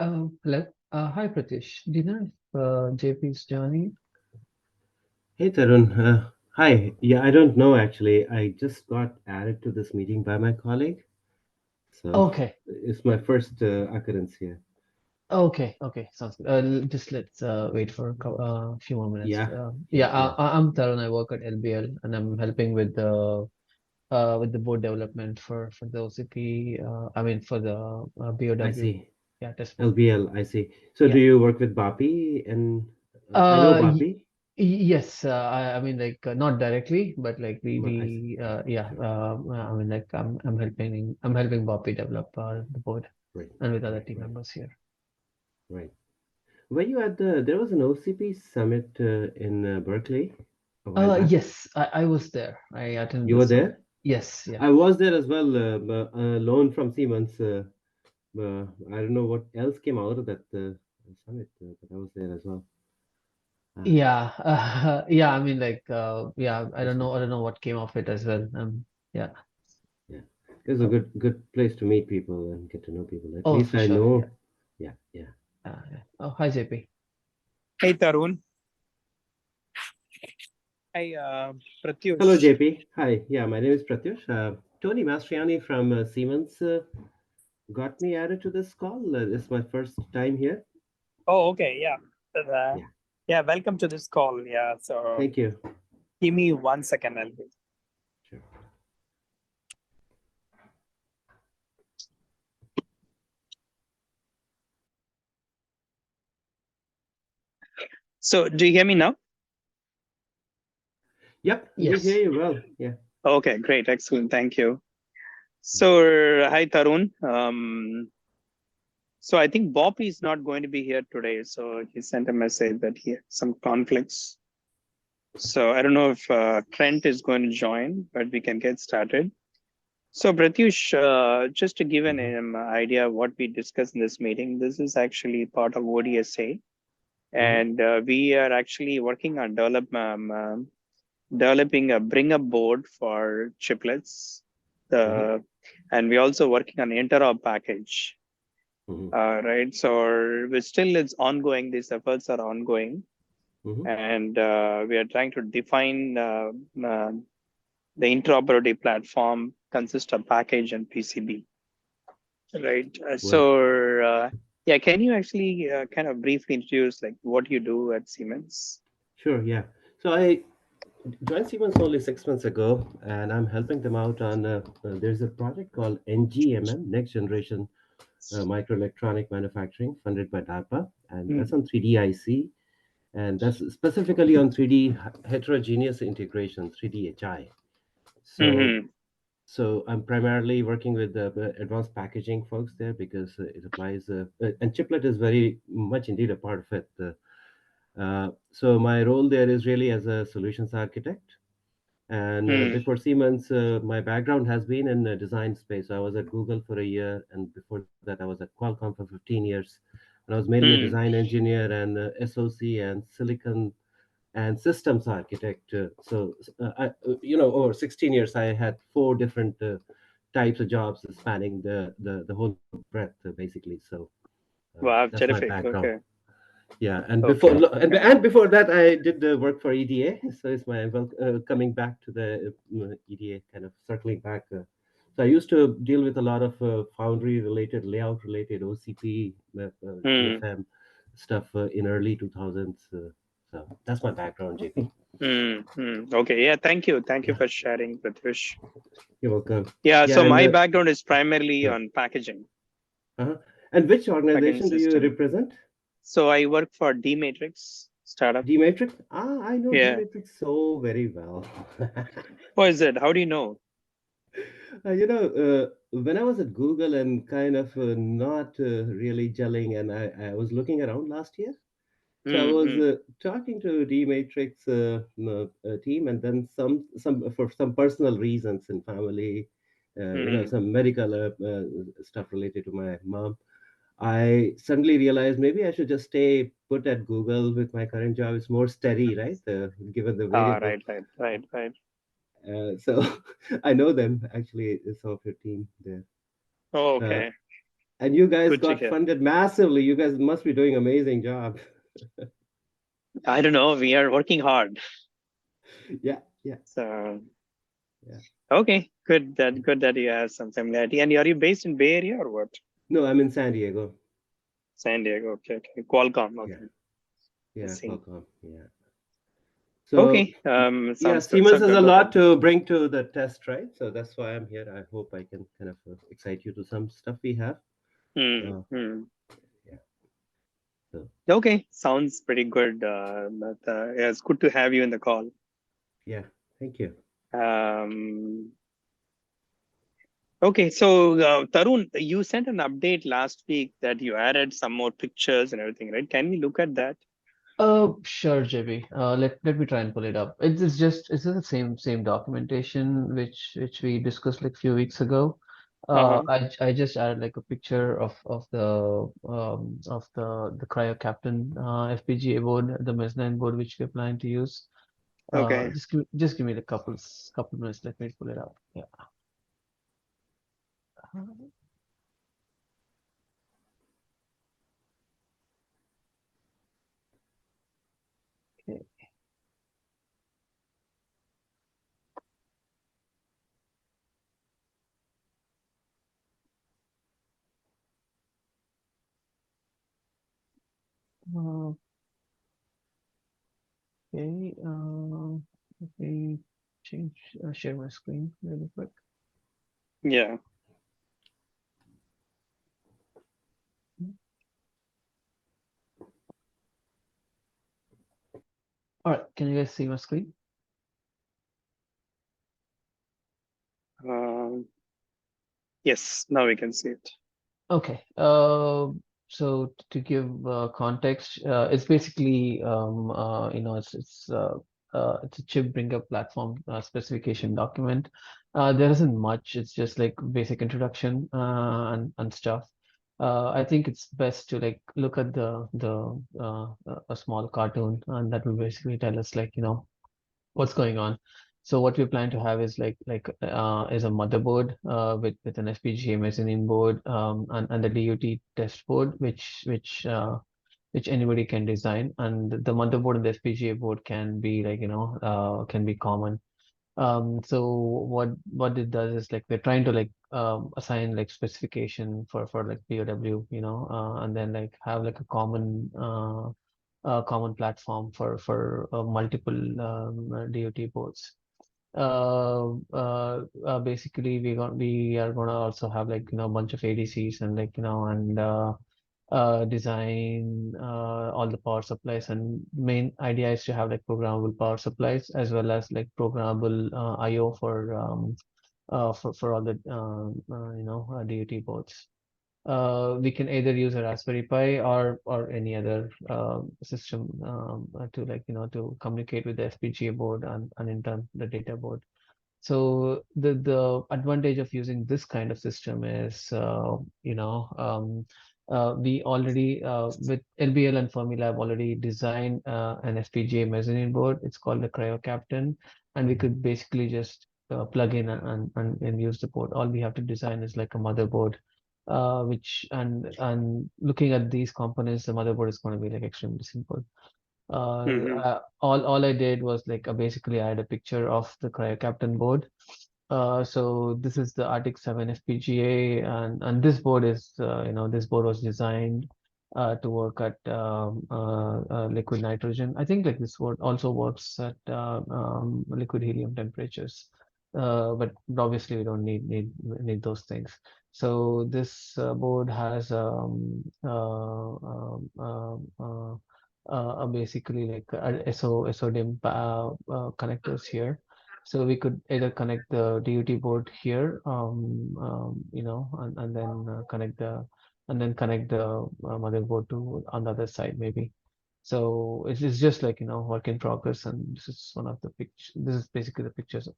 Hello. Hi, Pratish. Do you know if JP is joining? Hey Tarun, hi. Yeah, I don't know actually. I just got added to this meeting by my colleague, so Okay. it's my first occurrence here. Okay. Okay. Sounds good. Just let's wait for a few more minutes. Yeah, Yeah. yeah, yeah. I'm Tarun. I work at LBL, and I'm helping with the board development for the OCP. I mean for the I BOW. see. Yeah, test board. LBL, I see. So do Yeah. you work with Bapi? And I know Uh, y Bapi, yes. I mean like not directly, but like but I see. yeah. Sure. I mean like I'm helping Bobby develop the board Right, and with other right, team right, members here. right. Were you at there was an OCP summit in Berkeley a while back? Yes, I was there. I attended You the were summit. there? Yes, yeah. I was there as well. Loan from Siemens. I don't know what else came out of that summit, but I was there as well. Ah, Yeah, yeah, I mean like yeah, that's good. I don't know what came of it as well. Yeah. Yeah, it's a Oh, good place to meet people and get to know people. At oh, least for I sure. Yeah. know. Yeah, yeah. Yeah. Oh, hi JP. Hey Tarun, hi Hello, Pratyush. JP. Hi. Yeah, my name is Pratyush. Tony Mastriani from Siemens got me added to this call. This is my first time here. Oh, okay, yeah. Uh, Yeah. yeah, welcome to this call. Yeah, so Thank you. give me 1 second. Sure. So, do you hear me now? Yep, we hear Yes. you well. Yeah. Okay, great, excellent, thank you. So, hi Tarun. So I think Bob is not going to be here today. So he sent a message that he had some conflicts. So I don't know if Trent is going to join, but we can get started. So, Pratyush, just to give an Hmm. idea of what we discussed in this meeting, this is actually part of ODSA, Hmm. and we are actually working on developing a bring up board for chiplets. Hmm. The and we're also working on interop package. Hmm. Right. So we still it's ongoing. These efforts are ongoing, Hmm. and we are trying to define the interoperability platform consists of package and PCB. Right. Right. Yeah, can you actually kind of briefly introduce like what you do at Siemens? Sure. Yeah. So I joined Siemens only 6 months ago, and I'm helping them out on. There's a project called NGMM, Next Generation Microelectronic Manufacturing, funded by DARPA, and that's Mm, on 3D IC, and that's specifically on 3D heterogeneous integration, 3D HI. So, mm-hmm. so I'm primarily working with the advanced packaging folks there because it applies, and chiplet is very much indeed a part of it. So my role there is really as a solutions architect. And Mm, before Siemens, my background has been in the design space. I was at Google for a year, and before that, I was at Qualcomm for 15 years. And I was mainly a mm. design engineer and SOC and silicon and systems architect. Over 16 years, I had four different types of jobs spanning the whole breadth, basically. So Wow, that's my terrific. background. Okay. Yeah, and before Okay. Okay. and before that, I did the work for EDA. So it's my coming back to the EDA, kind of circling back. So I used to deal with a lot of foundry related, layout related, OCP, Mm, DFM stuff in early 2000s. So that's my background, JP. Okay. Yeah. Thank you. Thank you Yeah, for sharing, Pratyush. you're welcome. Yeah. Yeah, So and my background is primarily sure. on packaging, Uh-huh. And which packaging organization do you system. represent? So I work for D Matrix startup. D Matrix? Ah, I know D Yeah. Matrix so very well. What is it? How do you know? When I was at Google and kind of not really gelling, and I was looking around last year. So I was Mm-hmm. talking to D Matrix team, and then some for some personal reasons in family, Mm-hmm. some medical stuff related to my mom. I suddenly realized maybe I should just stay put at Google with my current job. It's more steady, right? Given the Ah, variable. right, right, right, right. So I know them actually, some of your team there. Oh, Uh, okay. And you guys Good to got hear. funded massively. You guys must be doing amazing job. I don't know. We are working hard. Yeah, yeah, So yeah. okay, good that you have some familiarity. And are you based in Bay Area or what? No, I'm in San Diego. San Diego. Okay, okay. Qualcomm. Yeah, Okay, I yeah, see. Qualcomm. Yeah. So Okay. yeah, Sounds good. Siemens Sounds has good. a Go lot ahead. to bring to the test, right? So that's why I'm here. I hope I can kind of excite you to some stuff we have. Uh, Hmm. yeah. So Okay, sounds pretty good. But yeah, it's good to have you in the call. yeah, thank you. Um, okay, so Tarun, you sent an update last week that you added some more pictures and everything, right? Can we look at that? Sure, JB. Let me try and pull it up. It's just the same documentation which we discussed like few weeks ago. Uh-huh. I just added like a picture of the Cryo Captain FPGA board, the mezzanine board which we're planning to use. Okay. Just give me the couple minutes. Let me pull it up. Yeah. Okay. Uh, okay. Let me change share my screen really quick. Yeah. All right. Can you guys see my screen? Um, yes, now we can see it. Okay. So to give context, it's basically it's a chip bringer platform specification document. There isn't much. It's just like basic introduction and stuff. I think it's best to like look at a small cartoon, and that will basically tell us like what's going on. So what we plan to have is is a motherboard with an FPGA mezzanine board and the DUT test board which anybody can design, and the motherboard and the FPGA board can be can be common. So what it does is like we're trying to assign like specification for like POW, and then like have like a common platform for multiple DOT boards. Basically, we are gonna also have like a bunch of ADCs and design all the power supplies, and main idea is to have like programmable power supplies as well as like programmable IO for all the DOT boards. We can either use a Raspberry Pi or any other system to to communicate with the FPGA board and in turn the data board. So the advantage of using this kind of system is, we already with LBL and Fermilab already designed an FPGA mezzanine board. It's called the Cryo Captain, and we could basically just plug in and use the board. All we have to design is like a motherboard, which and looking at these components, the motherboard is going to be like extremely simple. Hmm. All I did was like basically I had a picture of the Cryo Captain board. So this is the Arctic 7 FPGA, and this board is this board was designed to work at liquid nitrogen. I think like this board also works at liquid helium temperatures, but obviously we don't need those things. So this board has basically like SODIMM connectors here. So we could either connect the DUT board here, and then connect the motherboard to on the other side maybe. So it's just like work in progress, and this is one of the pictures. This is basically the pictures.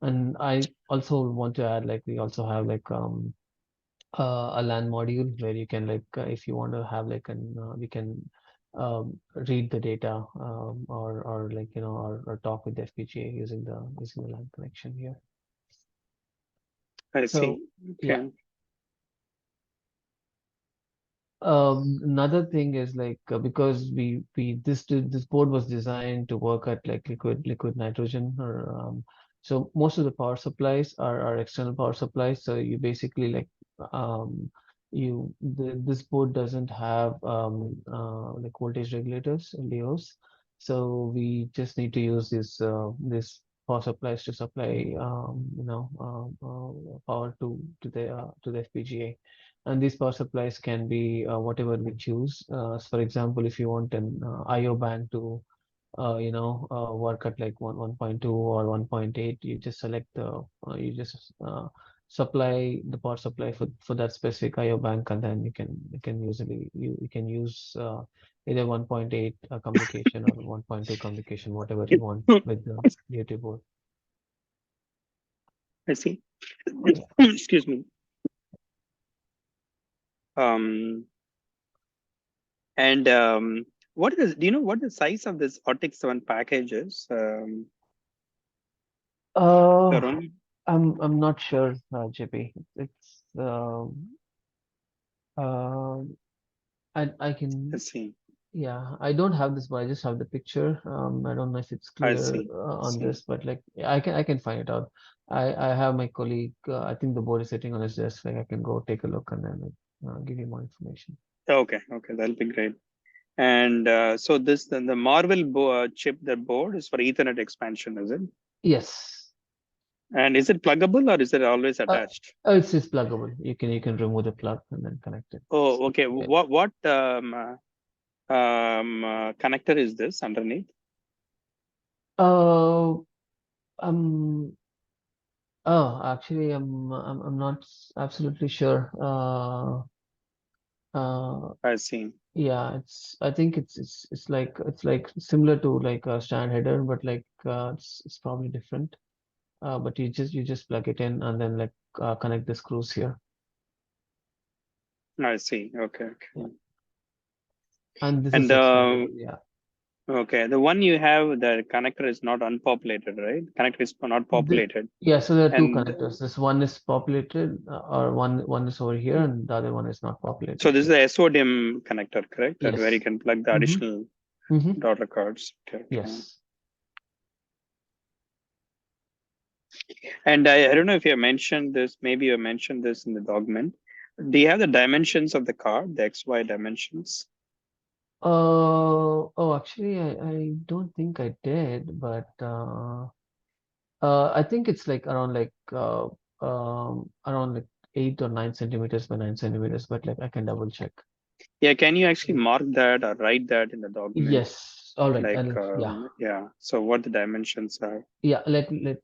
And I also want to add like we also have like a LAN module where you can if you want to have like an we can read the data or or talk with the FPGA using the LAN connection here. I So see. yeah, Okay. Another thing is like because this board was designed to work at like liquid nitrogen or so most of the power supplies are external power supplies. So you basically like um this board doesn't have like voltage regulators LDOs. So we just need to use this power supplies to supply power to the FPGA. And these power supplies can be whatever we choose. For example, if you want an IO bank to work at like 1.2 or 1.8, you just select you just supply the power supply for that specific IO bank, and then you can usually you can use either 1.8 communication or 1.2 communication, whatever you want with the DOT board. I see. Yeah. Excuse me. And do you know what the size of this Arctic 7 package is? Uh, Tarun? I'm not sure, JP. It's uh, I can, I see. yeah, I don't have this, but I just have the picture. I don't know if it's I clear see. on this, but like I can find it out. I have my colleague. I think the board is sitting on his desk. Like I can go take a look and then give you more information. Okay, that'll be great. And so the Marvel chip, the board is for Ethernet expansion, is it? Yes. And is it pluggable or is it always attached? It's pluggable. You can remove the plug and then connect it. Oh, okay. Yeah. What connector is this underneath? Uh, um. Oh, actually, I'm not absolutely sure. I see. Yeah, I think it's like similar to like a stand header, but like it's probably different. But you just plug it in and then like connect the screws here. I see. Okay. Yeah, and this is And expandable. Yeah. okay, the one you have, the connector is not unpopulated, right? Connector is not The, populated. yeah, so there are two And connectors. This one is populated, or one is over here, and the other one is not so populated. this is the SODIMM connector, correct? That where you Yes. can plug the Mm-hmm. additional Mm-hmm. daughter cards. Okay. Yes. And I don't know if you mentioned this, maybe you mentioned this in the document. Do you have the dimensions of the card, the XY dimensions? Actually, I don't think I did, but I think it's like around like 8 or 9 centimeters by 9 centimeters, but like I can double check. Yeah, can you actually mark that or write that in the document? Yes. All right. Like, Yeah. yeah, so what the dimensions are. Yeah. Let me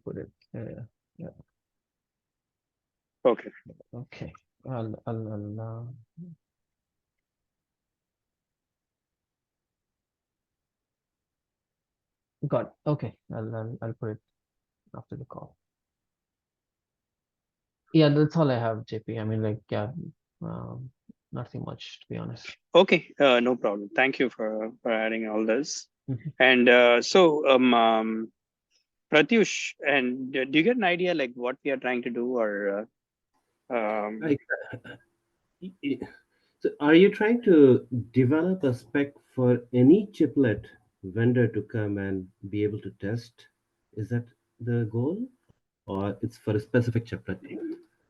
put it. Yeah. Okay. Okay. I'll got it. Okay. I'll put it after the call. Yeah, that's all I have, JP. I mean, like, yeah, um, nothing much to be honest. Okay, no problem. Thank you for adding all this. Mhm. And Pratyush, and do you get an idea like what we are trying to do or I, so are you trying to develop a spec for any chiplet vendor to come and be able to test? Is that the goal? Or it's for a specific chiplet?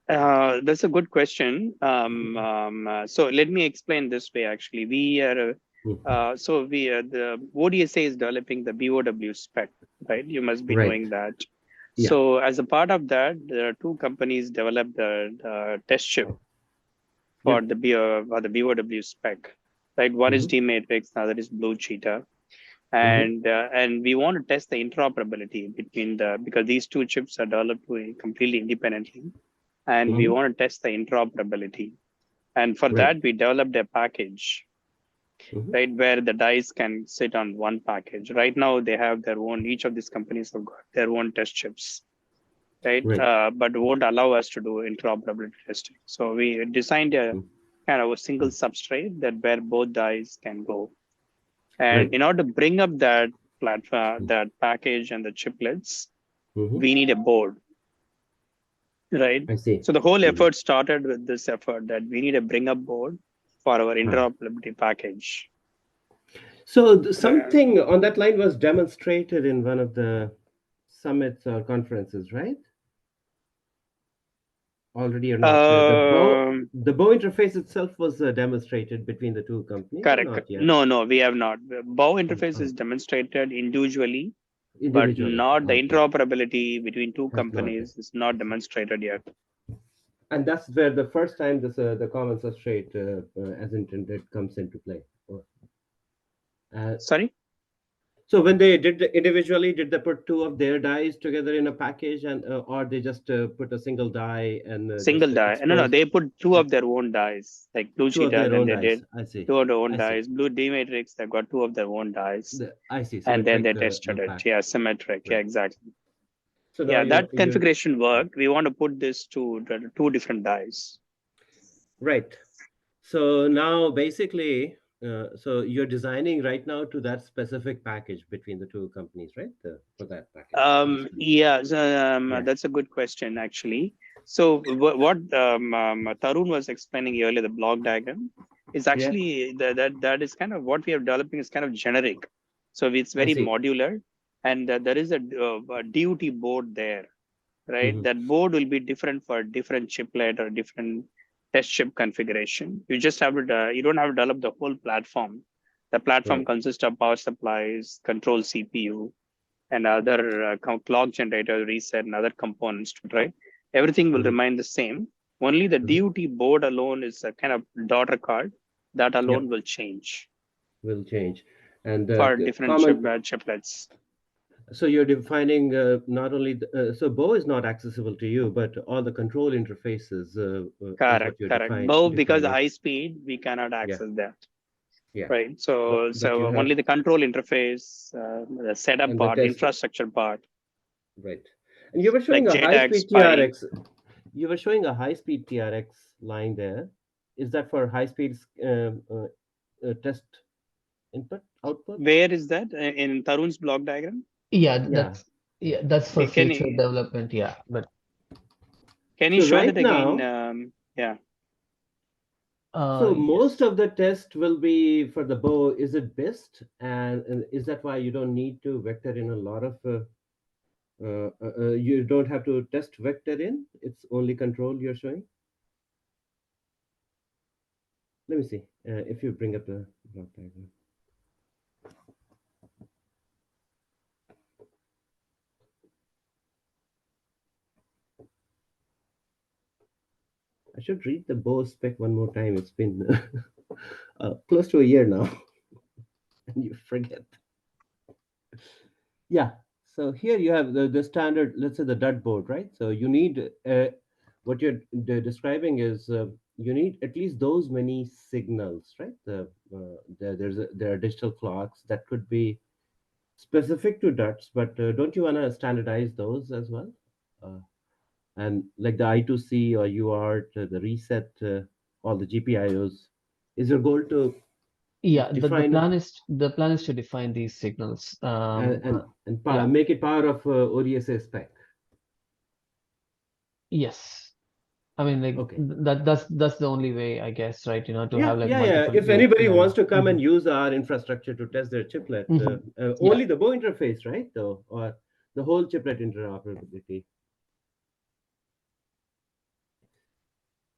that's a good question. So let me explain this way. Actually, we are Mhm. the ODSA is developing the BOW spec, right? You must be Right. knowing that. Yeah. So as a part of that, there are two companies developed the test chip for Yep. the BOW spec, right? One is Mm-hmm. D-Matrix, another is Blue Cheetah, Mm-hmm. and we want to test the interoperability between because these two chips are developed completely independently, and we Mm-hmm. want to test the interoperability. And for Right. that, we developed a package, Mm-hmm. right, where the dice can sit on one package. Right now, they have their own. Each of these companies have got their own test chips, right? Right. But won't allow us to do interoperability testing. So we designed a kind of a single substrate that where both dies can go. And Right. in order to bring up that platform, that package and the chiplets, Mm-hmm. we need a board. right? I see. So the whole Mhm. effort started with this effort that we need a bring up board for our interoperability package. So Uh, something on that line was demonstrated in one of the summits or conferences, right? Already or not? um, The bow interface itself was demonstrated between the two companies or Correct. not yet? No, we have not. The bow interface Oh, is demonstrated individually, but individually. not the Okay, interoperability between two that's not there. companies is not demonstrated yet. And that's where the first time this the common substrate as intended comes into play. Oh, Uh, Sorry? so when they did individually, did they put two of their dies together in a package, and or they just put a single die and Single just die. No, expose they put two of their own dies, like blue two of cheetah, their then own they dies? did I see. two of their own I see. dies. Blue D matrix, they got two of their own dies, I see. and then Symmetric they tested loop it. back. Yeah, symmetric. Yeah, Right. exactly. So now Yeah, that you're configuration worked. We want to put this to the two different dies. right. So now basically, so you're designing right now to that specific package between the two companies, right? For that package. Yeah, so, Yeah. that's a good question, actually. So what Tarun was explaining earlier, the block diagram, is Yeah. actually that is kind of what we are developing is kind of generic. So it's I very see. modular, and there is a DUT board there, right? Hmm. That board will be different for different chiplet or different test chip configuration. You just have to you don't have to develop the whole platform. The platform Right. consists of power supplies, control CPU, and other clock generator, reset, and other components to it, right? Everything will Hmm. remain the same. Only the Hmm. DUT board alone is a kind of daughter card that alone Yep. will change Will change. And for different common. chiplets. So you're defining not only so Bow is not accessible to you, but all the control interfaces is what Correct, you're correct. Both because defining. high speed, we cannot Yeah. access that, Yeah. right? But you So have only the control interface, the setup and the part, test. infrastructure part, Right. And you were like showing a high JTAG, speed SPI. TRX. You were showing a high speed TRX line there. Is that for high speed test input output? Where is that in Tarun's block diagram? Yeah, Yeah. that's for Can future you development. Yeah, but can you So show that right again? now, Yeah. so most yes. of the test will be for the bow. Is it BIST? And is that why you don't need to vector in a lot of, you don't have to test vector in? It's only control you're showing? Let me see. If you bring up the block diagram. I should read the bow spec one more time. It's been close to a year now, and you forget. Yeah. So here you have the standard, let's say the DUT board, right? So you need what you're describing is you need at least those many signals, right? There are digital clocks that could be specific to DUTs, but don't you want to standardize those as well? Uh, and like the I2C or UART, the reset, all the GPIOs, is your goal to Yeah, define the plan is to define these signals. Yeah, make it part of ODSA spec? yes. I mean, like Okay. that's the only way, I guess, right? To Yeah, have like yeah, yeah. multiple. If Yeah, anybody yeah, wants yeah. to come and use our infrastructure to test their chiplet, Hmm. Yeah. only the Bow interface, right? Though, or the whole chiplet interoperability.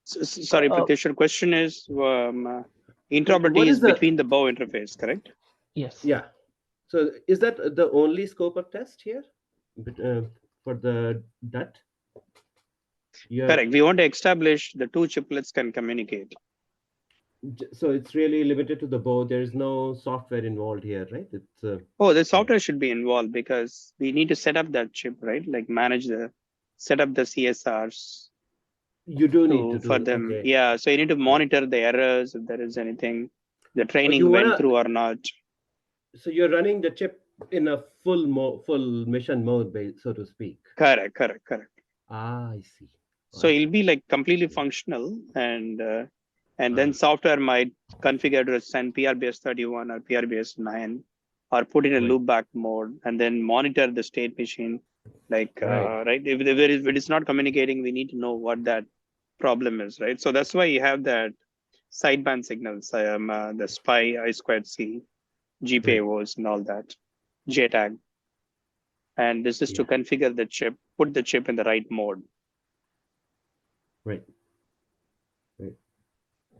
Sorry, Uh, Prakash, your question is interoperability What is is the, between the bow interface, correct? yes. yeah. So is that the only scope of test here? But, for the DUT? Yeah. Correct. We want to establish the two chiplets can communicate. So it's really limited to the Bow. There's no software involved here, right? It's Oh, the software should be involved because we need to set up that chip, right? Like manage set up the CSRs you do need to to for do, them. okay. Yeah. So you need to Yeah. monitor the errors if there is anything, the Or you training went wanna, through or not. so you're running the chip in a full mission mode, so to speak. Correct. Ah, I see. So I it'll see. be like completely functional, and then software might configure to send PRBS31 or PRBS9, or put in a Right. loopback mode and then monitor the state machine Like, Right. right? If it is not communicating, we need to know what that problem is, right? So that's why you have that sideband signals, the SPI, I2C, Right. GPIOs, and all that, JTAG. And this is to Yeah. configure the chip, put the chip in the right mode. Right. Right.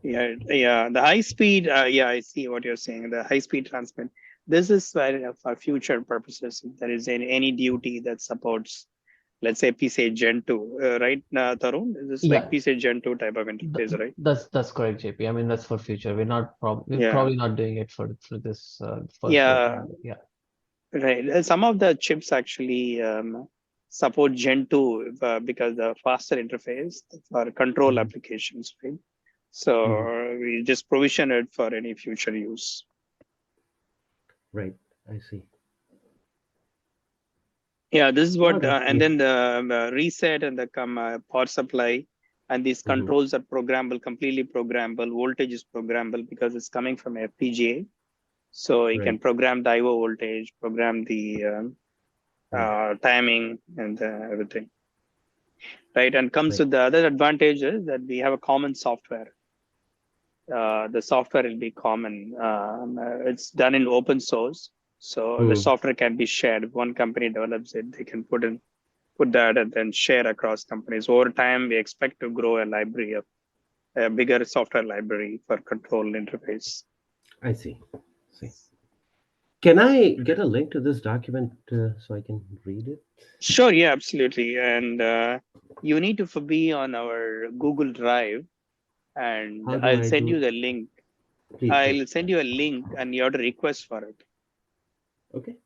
Yeah. The high speed, yeah, I see what you're saying. The high speed transmit. This is for future purposes. If there is any duty that supports, let's say, PCI Gen 2, right, Tarun? This is like Yeah, PCI Gen 2 type of interface, right? that's correct, JP. I mean, that's for future. We're Yeah. probably not doing it for this first Yeah. version. But yeah. Right. Some of the chips actually support Gen 2 because the faster interface for control Mhm. applications, right? So Mhm. we just provision it for any future use. Right. I see. Yeah, this is what, Got it. and then the reset and the power supply, and these Mhm. controls are programmable, completely programmable. Voltage is programmable because it's coming from FPGA. So you can Right. program the IO voltage, program the Right. timing, and everything. Right, and comes Right. with the other advantages that we have a common software. The software will be common. It's done in open source, so the Mm. software can be shared. If one company develops it, they can put that and then share across companies. Over time, we expect to grow a bigger software library for control interface. I see. See. Can I get a link to this document so I can read it? Sure, yeah, absolutely. And you need to be on our Google Drive, and How do I'll I send do? you the link. Please do. I'll send you a link, and you have to request for it. Okay.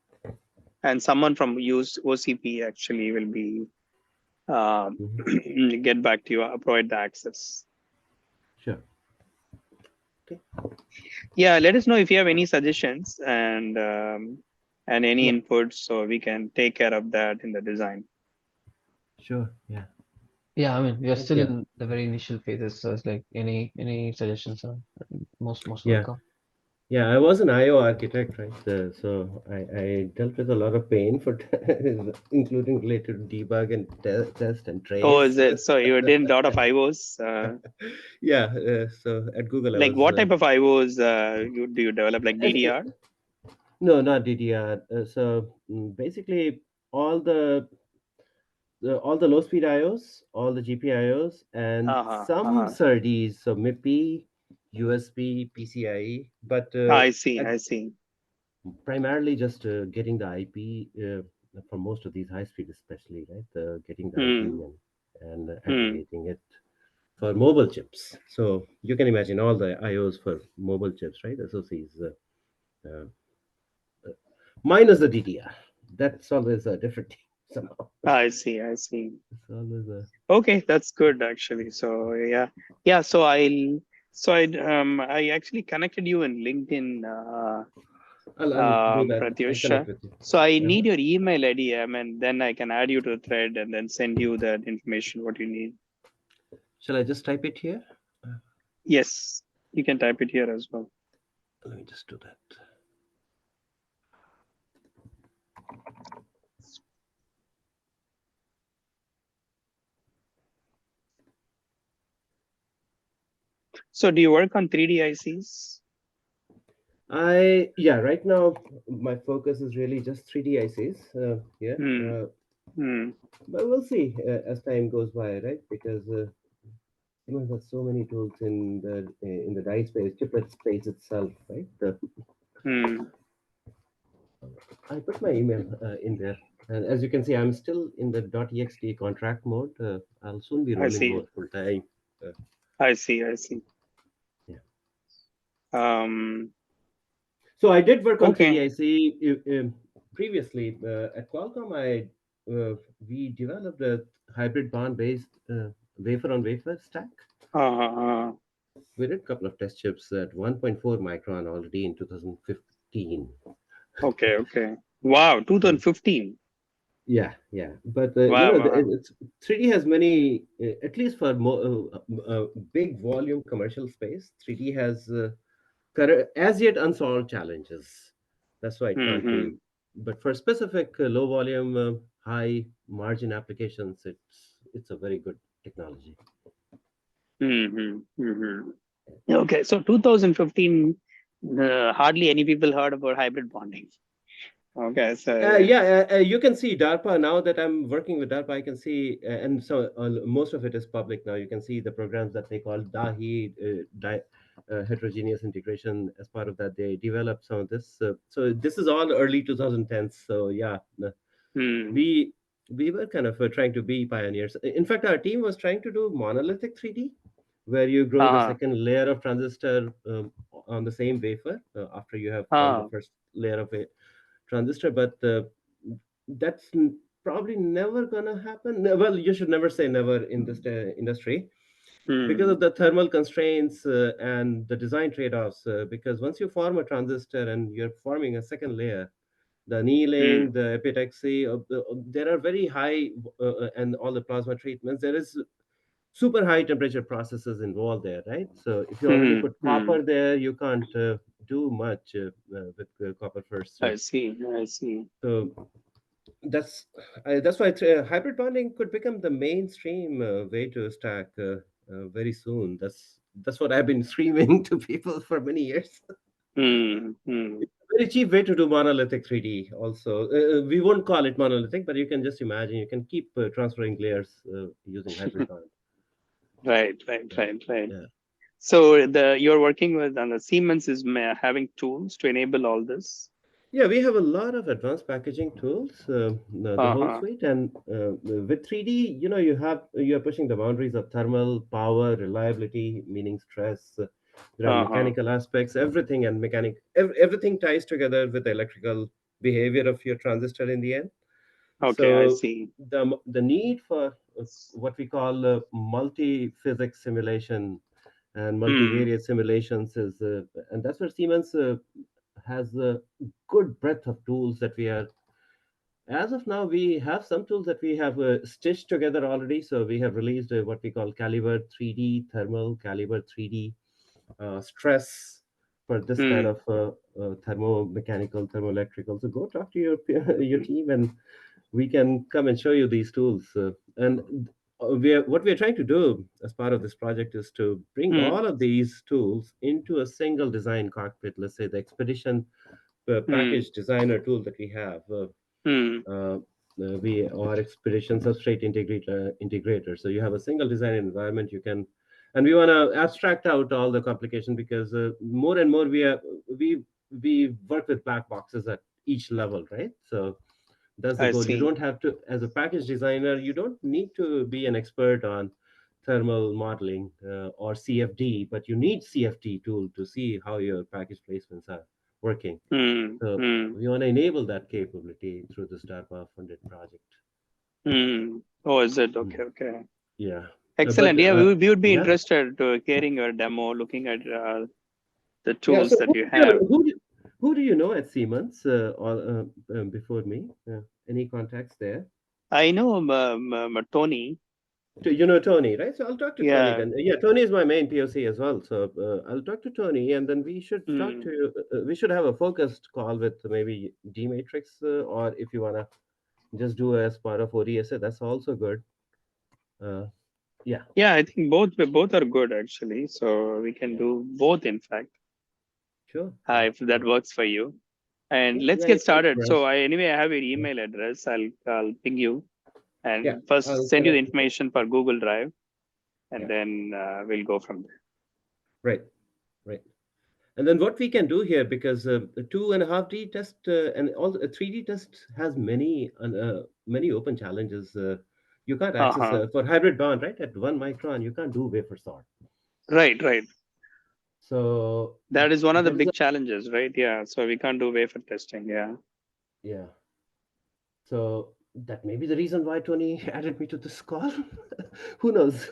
And someone from use OCP actually will be um, Mhm. get back to you, provide the access. Sure. Okay. Yeah, let us know if you have any suggestions and any Yeah. inputs, so we can take care of that in the design. Sure. Yeah. Yeah, I mean, we are Thank still you. in the very initial phases, so it's like any suggestions are most Yeah. welcome. Yeah. I was an IO architect, right? So I dealt with a lot of pain for including related to debug and test and Oh, trace. is it? So you did a lot of IOs. Yeah. So at Google, I Like was what type of IOs do you develop? Like F- DDR? no, not DDR. Basically, all the all the low speed IOs, all the GPIOs, and Uh-huh, some uh-huh. SerDes, so MIPI, USB, PCIe, but I see, at- I see. primarily just getting the IP for most of these high speed, especially, right? Getting the IP Hmm, and hmm. aggregating it for mobile chips. So you can imagine all the IOs for mobile chips, right? SoCs, uh, minus the DDR. That's always a different thing somehow. I see, I see. It's always a. Okay, that's good actually. So yeah, yeah. I actually connected you in LinkedIn, I'll do that. I'll connect Pratyusha. with you. So I Uh-huh. need your email ID, and then I can add you to the thread and then send you that information what you need. Shall I just type it here? Yes, you can type it here as well. Let me just do that. So do you work on 3D ICs? Yeah, right now my focus is really just 3D ICs. Yeah, Hmm. Hmm. but we'll see as time goes by, right? Because there's so many tools in the die space, chiplet space itself, right? Hmm. I put my email in there, and as you can see, I'm still in the .ext contract mode. I'll soon be I rolling see. over full time. Uh, I see. I see. yeah. Um. So I did work on Okay. 3D IC previously at Qualcomm. We developed a hybrid bond-based wafer on wafer stack. Uh, We did a couple of test chips at 1.4 micron already in 2015. okay. Okay. Wow. 2015. Yeah, yeah, but Wow. Wow. it's 3D has many, at least for big volume commercial space. 3D has as yet unsolved challenges. That's why I can't Hmm. be. But for specific low volume high margin applications, it's a very good technology. Okay, so 2015, hardly any people heard about hybrid bonding. Okay, so You can see DARPA now that I'm working with DARPA. I can see, and so most of it is public now. You can see the programs that they call DAHI, heterogeneous integration. As part of that, they developed some of this. So this is all early 2010s. So yeah, hmm, we we were kind of trying to be pioneers. In fact, our team was trying to do monolithic 3D, where you grow the uh-huh, second layer of transistor on the same wafer after you have formed the uh, first layer of a transistor. But that's probably never gonna happen. Well, you should never say never in this industry because hmm, of the thermal constraints and the design trade-offs. Because once you form a transistor and you're forming a second layer, the hmm, annealing, the epitaxy, there are very high, and all the plasma treatments. There is super high temperature processes involved there, right? So if you already put hmm. copper there, you can't do much with copper first. I see, I see. So that's why hybrid bonding could become the mainstream way to stack very soon. That's what I've been screaming to people for many years. Hmm. Very cheap way to do monolithic 3D. Also, we won't call it monolithic, but you can just imagine you can keep transferring layers using hybrid bond. Right, Yeah, right. yeah. So you're working with, and the Siemens is having tools to enable all this. Yeah, we have a lot of advanced packaging tools, the whole Uh-huh, suite, and with 3D, you're pushing the boundaries of thermal, power, reliability, meaning stress. There are uh-huh. mechanical aspects, everything, and everything ties together with the electrical behavior of your transistor in the end. Okay, I So see. the need for what we call multi-physics simulation and Hmm, multivariate simulations is, and that's where Siemens has a good breadth of tools that we are. As of now, we have some tools that we have stitched together already. So we have released what we call Caliber 3D thermal, Caliber 3D stress for this kind hmm, of thermomechanical, thermoelectrical. So go talk to your your team, and we can come and show you these tools. What we are trying to do as part of this project is to bring hmm, all of these tools into a single design cockpit. Let's say the Expedition hmm, package designer tool that we have. hmm. Uh, we are Expedition substrate integrator. So you have a single design environment. You can, and we want to abstract out all the complication because more and more we work with black boxes at each level, right? So that's the I goal. You see. don't have to, as a package designer, you don't need to be an expert on thermal modeling or CFD, but you need CFD tool to see how your package placements are working. Hmm, So hmm, we want to enable that capability through this DARPA funded project. hmm. Oh, is it? Mm. Okay, okay. Yeah. But Excellent. Yeah, we would be yeah. interested to hearing your demo, looking at the Yeah. tools So that you have. who do you know at Siemens before me? Any contacts there? I know Tony. You know Tony, right? So I'll talk to Tony Yeah. then. Yeah, Tony is my main POC as well. So I'll talk to Tony, and then we should talk Hmm. to. We should have a focused call with maybe D Matrix, or if you wanna just do as part of ODSA, that's also good. Uh, yeah, Yeah, I think both are good actually. So we can do both, in fact, sure. Yeah, if that works for you. And yeah, let's yeah, get yeah. started. Russ. So I have your Yeah, email address. I'll ping you yeah. and first I'll send you the connect with you. information for Google Drive, and Yeah, then we'll go from there. right, right. And then what we can do here, because the 2.5D test and all the 3D test has many open challenges. You can't access Uh-huh. for hybrid bond, right? At 1 micron, you can't do wafer sort. Right. So That is one of the there is a big challenges, right? Yeah. So we can't do wafer testing. Yeah. yeah. So that may be the reason why Tony added me to this call. Who knows?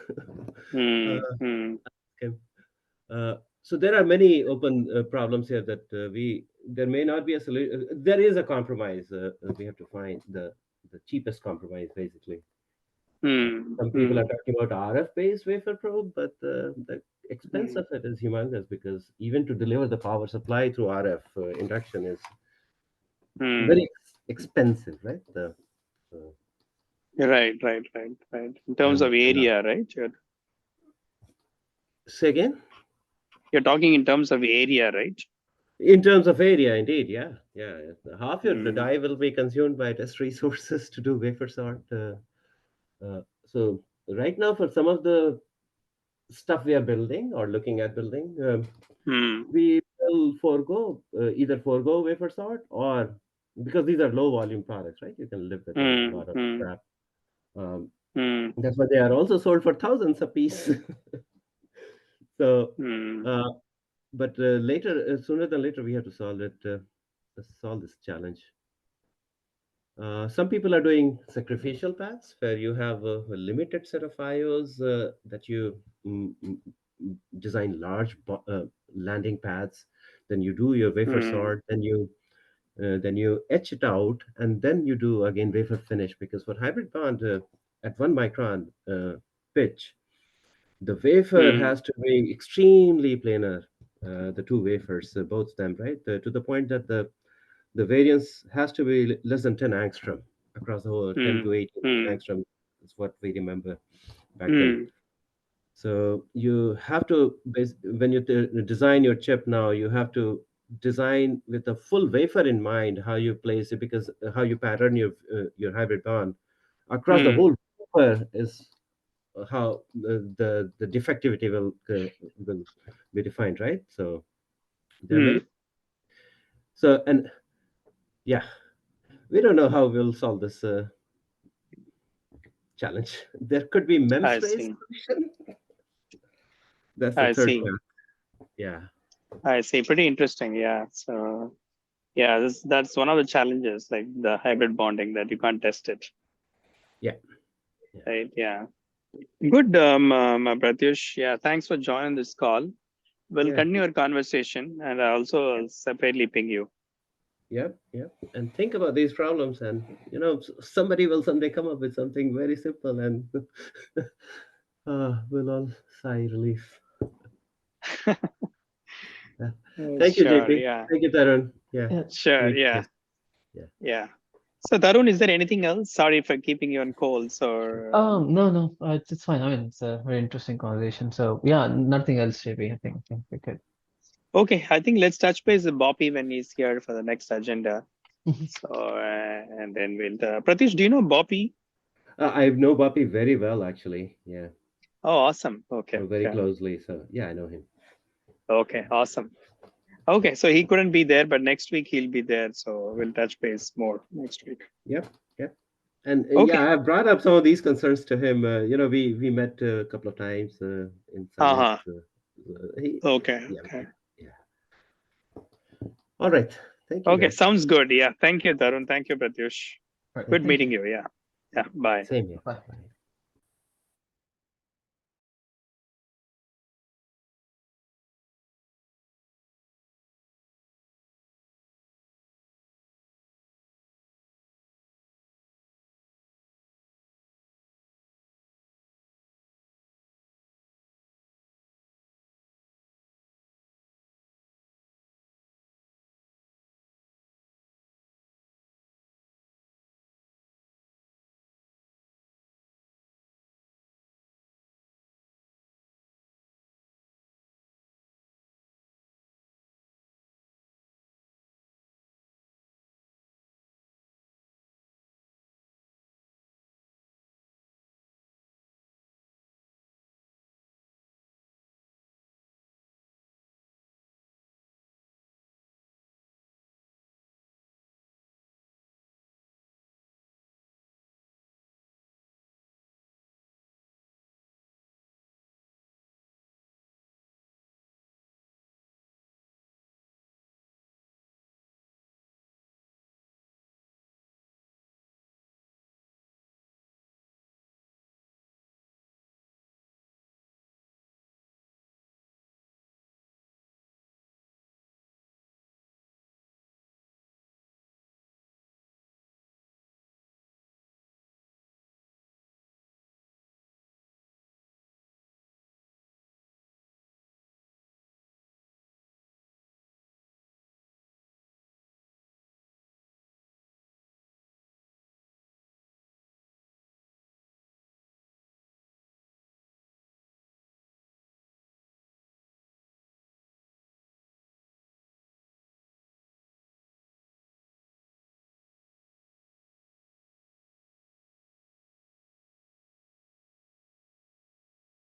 uh, Hmm. okay. So there are many open problems here that there may not be a solution. There is a compromise. We have to find the cheapest compromise, basically. Some people are Hmm. talking about RF-based wafer probe, but the expense Hmm. of it is humongous because even to deliver the power supply through RF induction is Hmm. very expensive, right? Right. In terms And of area, right? say again. You're talking in terms of area, right? In terms of area, indeed, yeah, yeah. Half your Mm, die will be consumed by test resources to do wafer sort. So right now, for some of the stuff we are building or looking at building, mm, we will either forego wafer sort, or because these are low volume products, right? You can live with a mm, lot of mm, scrap. Um, mm, that's why they are also sold for thousands a piece. So, mm, uh, but later, sooner than later, we have to solve this challenge. Some people are doing sacrificial paths where you have a limited set of IOs that you design large landing pads. Then you do your wafer mm, sort. Then you etch it out, and then you do again wafer finish. Because for hybrid bond at 1 micron pitch, the wafer mm, has to be extremely planar. The two wafers, both of them, right? To the point that the variance has to be less than 10 angstrom across the whole, 10 mm, to 18 mm, angstrom is what we remember back then. mm, So you have to, when you design your chip now, you have to design with a full wafer in mind how you place it, because how you pattern your hybrid bond across the mm, whole wafer is how the defectivity will be defined, right? So there are many. mm. So, and yeah, we don't know how we'll solve this challenge. There could be I MEMS race see. solution. That's the I third see. path. Yeah, I see. Pretty interesting. Yeah. So yeah, that's one of the challenges, like the hybrid bonding, that you can't test it. yeah, yeah, Right. Yeah. Good, Pratyush. Yeah. Thanks for joining this call. We'll yeah, continue our conversation, and I also separately ping you. yeah, yeah. And think about these problems, and somebody will someday come up with something very simple, and we'll all sigh relief. Yeah. Thank you, Sure. JP. Yeah. Thank you, Tarun. Yeah, Yeah. Sure. great. Yeah. Yes, yeah. Yeah. So Tarun, is there anything else? Sorry for keeping you on calls or. No, it's fine. I mean, it's a very interesting conversation. So yeah, nothing else, JB. I think we could. Okay, I think let's touch base with Boppy when he's here for the next agenda. So, and then we'll. Pratish, do you know Boppy? I know Bapi very well, actually. Yeah, Oh, awesome. Okay, very okay, closely. So yeah, I know him. okay, awesome. Okay, so he couldn't be there, but next week he'll be there. So we'll touch base more next week. Yep, yep. And yeah, Okay. I brought up some of these concerns to him. We met a couple of times in Uh-huh. summits. He, Okay, yeah, okay. yeah. All right. Thank you, Okay, guys. sounds good. Yeah. Thank you, Tarun. Thank you, Pratyush. All right. Good Thank you. meeting you. Yeah. Yeah. Bye. Same here. Bye.